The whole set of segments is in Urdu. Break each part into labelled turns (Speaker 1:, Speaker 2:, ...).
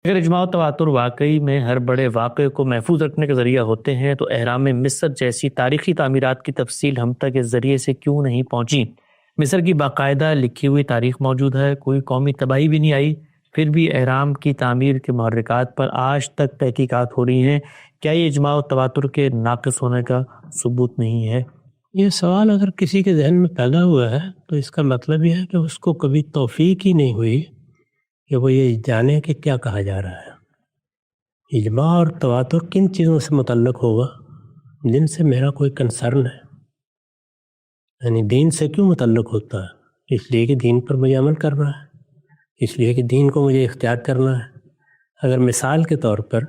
Speaker 1: اگر اجماع و تواتر واقعی میں ہر بڑے واقعے کو محفوظ رکھنے کا ذریعہ ہوتے ہیں تو اہرام مصر جیسی تاریخی تعمیرات کی تفصیل ہم تک اس ذریعے سے کیوں نہیں پہنچی؟ مصر کی باقاعدہ لکھی ہوئی تاریخ موجود ہے، کوئی قومی تباہی بھی نہیں آئی، پھر بھی اہرام کی تعمیر کے محرکات پر آج تک تحقیقات ہو رہی ہیں۔ کیا یہ اجماع و تواتر کے ناقص ہونے کا ثبوت نہیں ہے؟
Speaker 2: یہ سوال اگر کسی کے ذہن میں پیدا ہوا ہے تو اس کا مطلب یہ ہے کہ اس کو کبھی توفیق ہی نہیں ہوئی کہ وہ یہ جانے کہ کیا کہا جا رہا ہے۔ اجماع اور تواتر کن چیزوں سے متعلق ہوگا جن سے میرا کوئی کنسرن ہے؟ یعنی دین سے کیوں متعلق ہوتا ہے؟ اس لیے کہ دین پر مجھے عمل کرنا ہے، اس لیے کہ دین کو مجھے اختیار کرنا ہے۔ اگر مثال کے طور پر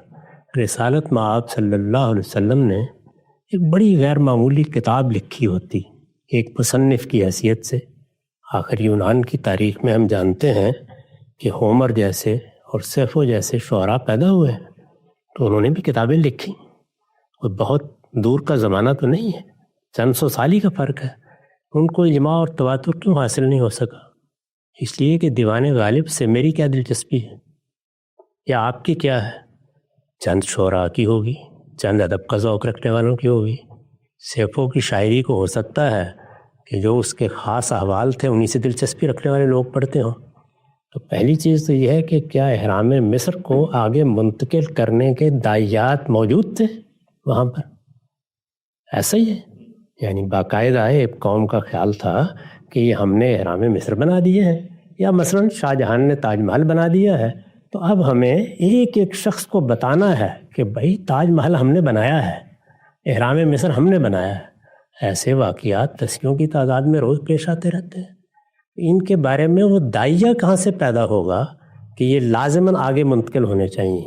Speaker 2: رسالت مآب صلی اللہ علیہ وسلم نے ایک بڑی غیر معمولی کتاب لکھی ہوتی ایک مصنف کی حیثیت سے، آخر یونان کی تاریخ میں ہم جانتے ہیں کہ ہومر جیسے اور سیفو جیسے شعراء پیدا ہوئے ہیں، تو انہوں نے بھی کتابیں لکھی۔ اور بہت دور کا زمانہ تو نہیں ہے، چند سو سال ہی کا فرق ہے۔ ان کو اجماع اور تواتر کیوں حاصل نہیں ہو سکا؟ اس لیے کہ دیوان غالب سے میری کیا دلچسپی ہے یا آپ کی کیا ہے؟ چند شعراء کی ہوگی، چند ادب کا ذوق رکھنے والوں کی ہوگی۔ سیفوں کی شاعری کو ہو سکتا ہے کہ جو اس کے خاص احوال تھے انہی سے دلچسپی رکھنے والے لوگ پڑھتے ہوں۔ تو پہلی چیز تو یہ ہے کہ کیا اہرام مصر کو آگے منتقل کرنے کے داعیات موجود تھے وہاں پر؟ ایسا ہی ہے، یعنی باقاعدہ ایک قوم کا خیال تھا کہ یہ ہم نے اہرام مصر بنا دیے ہیں، یا مثلا شاہ جہان نے تاج محل بنا دیا ہے، تو اب ہمیں ایک ایک شخص کو بتانا ہے کہ بھائی تاج محل ہم نے بنایا ہے، اہرام مصر ہم نے بنایا ہے۔ ایسے واقعات دسیوں کی تعداد میں روز پیش آتے رہتے ہیں۔ ان کے بارے میں وہ داعیہ کہاں سے پیدا ہوگا کہ یہ لازماً آگے منتقل ہونے چاہیے؟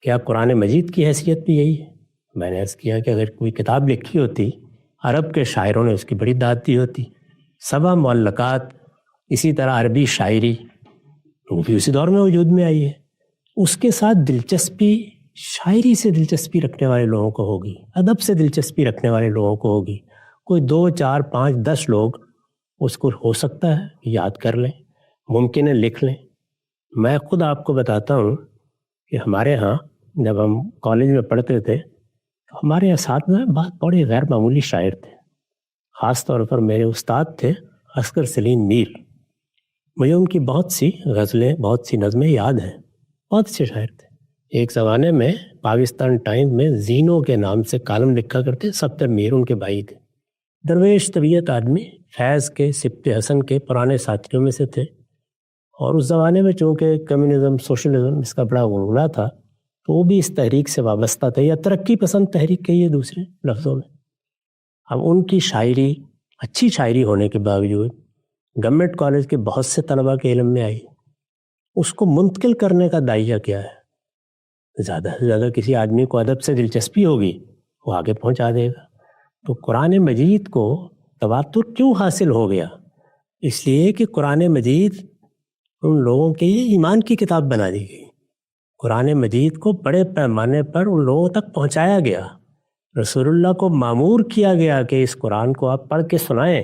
Speaker 2: کیا قرآن مجید کی حیثیت بھی یہی ہے؟ میں نے عرض کیا کہ اگر کوئی کتاب لکھی ہوتی، عرب کے شاعروں نے اس کی بڑی داد دی ہوتی، سبع معلقات، اسی طرح عربی شاعری، وہ بھی اسی دور میں وجود میں آئی ہے۔ اس کے ساتھ دلچسپی شاعری سے دلچسپی رکھنے والے لوگوں کو ہوگی، ادب سے دلچسپی رکھنے والے لوگوں کو ہوگی۔ کوئی 2 4 5 10 لوگ اس کو ہو سکتا ہے یاد کر لیں، ممکن ہے لکھ لیں۔ میں خود آپ کو بتاتا ہوں کہ ہمارے ہاں جب ہم کالج میں پڑھتے تھے تو ہمارے اساتذہ بہت بڑے غیر معمولی شاعر تھے۔ خاص طور پر میرے استاد تھے عسکر سلیم میر۔ مجھے ان کی بہت سی غزلیں، بہت سی نظمیں یاد ہیں، بہت اچھے شاعر تھے۔ ایک زمانے میں پاکستان ٹائمز میں زینو کے نام سے کالم لکھا کرتے، سبتر میر ان کے بھائی تھے۔ درویش طبیعت آدمی، فیض کے، سبت حسن کے پرانے ساتھیوں میں سے تھے، اور اس زمانے میں چونکہ کمیونزم، سوشلزم اس کا بڑا غلغلہ تھا تو وہ بھی اس تحریک سے وابستہ تھے، یا ترقی پسند تحریک کہیے دوسرے لفظوں میں۔ اب ان کی شاعری، اچھی شاعری ہونے کے باوجود گورنمنٹ کالج کے بہت سے طلباء کے علم میں آئی۔ اس کو منتقل کرنے کا داعیہ کیا ہے؟ زیادہ سے زیادہ کسی آدمی کو ادب سے دلچسپی ہوگی، وہ آگے پہنچا دے گا۔ تو قرآن مجید کو تواتر کیوں حاصل ہو گیا؟ اس لیے کہ قرآن مجید ان لوگوں کے لیے ایمان کی کتاب بنا دی گئی۔ قرآن مجید کو بڑے پیمانے پر ان لوگوں تک پہنچایا گیا۔ رسول اللہ کو مامور کیا گیا کہ اس قرآن کو آپ پڑھ کے سنائیں،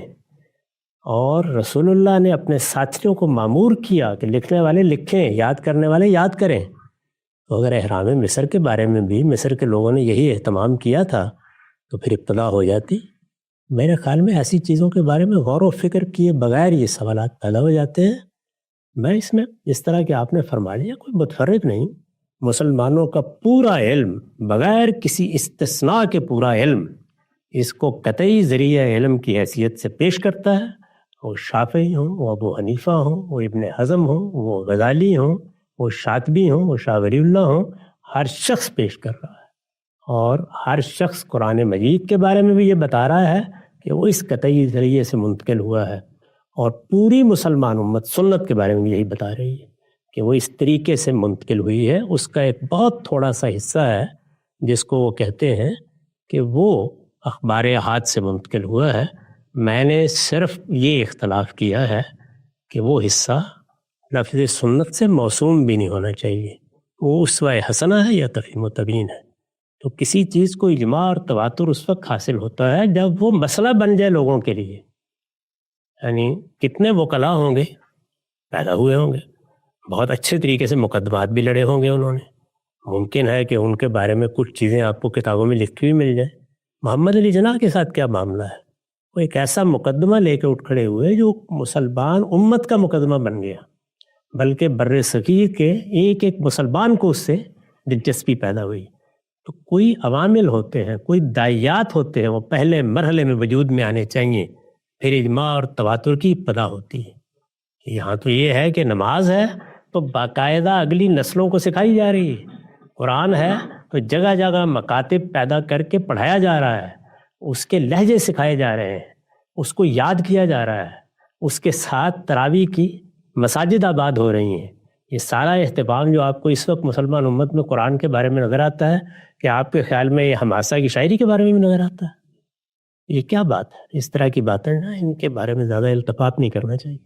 Speaker 2: اور رسول اللہ نے اپنے ساتھیوں کو مامور کیا کہ لکھنے والے لکھیں، یاد کرنے والے یاد کریں۔ تو اگر اہرام مصر کے بارے میں بھی مصر کے لوگوں نے یہی اہتمام کیا تھا تو پھر ابتدا ہو جاتی۔ میرے خیال میں ایسی چیزوں کے بارے میں غور و فکر کیے بغیر یہ سوالات پیدا ہو جاتے ہیں۔ میں اس میں جس طرح کہ آپ نے فرما لیا کوئی متفرق نہیں، مسلمانوں کا پورا علم بغیر کسی استثناء کے پورا علم اس کو قطعی ذریعہ علم کی حیثیت سے پیش کرتا ہے۔ وہ شافعی ہوں، وہ ابو حنیفہ ہوں، وہ ابن حزم ہوں، وہ غزالی ہوں، وہ شاطبی ہوں، وہ شاہ ولی اللہ ہوں، ہر شخص پیش کر رہا ہے، اور ہر شخص قرآن مجید کے بارے میں بھی یہ بتا رہا ہے کہ وہ اس قطعی ذریعے سے منتقل ہوا ہے، اور پوری مسلمان امت سنت کے بارے میں بھی یہی بتا رہی ہے کہ وہ اس طریقے سے منتقل ہوئی ہے۔ اس کا ایک بہت تھوڑا سا حصہ ہے جس کو وہ کہتے ہیں کہ وہ اخبار احاد سے منتقل ہوا ہے۔ میں نے صرف یہ اختلاف کیا ہے کہ وہ حصہ لفظ سنت سے موسوم بھی نہیں ہونا چاہیے، وہ اسوہ حسنہ ہے یا تفہیم و تبیین ہے۔ تو کسی چیز کو اجماع اور تواتر اس وقت حاصل ہوتا ہے جب وہ مسئلہ بن جائے لوگوں کے لیے۔ یعنی کتنے وکلاء ہوں گے، پیدا ہوئے ہوں گے، بہت اچھے طریقے سے مقدمات بھی لڑے ہوں گے انہوں نے. ممکن ہے کہ ان کے بارے میں کچھ چیزیں آپ کو کتابوں میں لکھی ہوئی مل جائیں. محمد علی جناح کے ساتھ کیا معاملہ ہے؟ وہ ایک ایسا مقدمہ لے کے اٹھ کھڑے ہوئے جو مسلمان امت کا مقدمہ بن گیا، بلکہ بر صغیر کے ایک ایک مسلمان کو اس سے دلچسپی پیدا ہوئی. تو کوئی عوامل ہوتے ہیں، کوئی داعیات ہوتے ہیں، وہ پہلے مرحلے میں وجود میں آنے چاہیے، پھر اجماع اور تواتر کی ابتدا ہوتی ہے. یہاں تو یہ ہے کہ نماز ہے تو باقاعدہ اگلی نسلوں کو سکھائی جا رہی ہے، قرآن ہے تو جگہ جگہ مکاتب پیدا کر کے پڑھایا جا رہا ہے، اس کے لہجے سکھائے جا رہے ہیں، اس کو یاد کیا جا رہا ہے، اس کے ساتھ تراویح کی مساجد آباد ہو رہی ہیں. یہ سارا اہتمام جو آپ کو اس وقت مسلمان امت میں قرآن کے بارے میں نظر آتا ہے، کہ آپ کے خیال میں یہ حماسہ کی شاعری کے بارے میں بھی نظر آتا ہے؟ یہ کیا بات ہے؟ اس طرح کی باتیں نا، ان کے بارے میں زیادہ التفات نہیں کرنا چاہیے.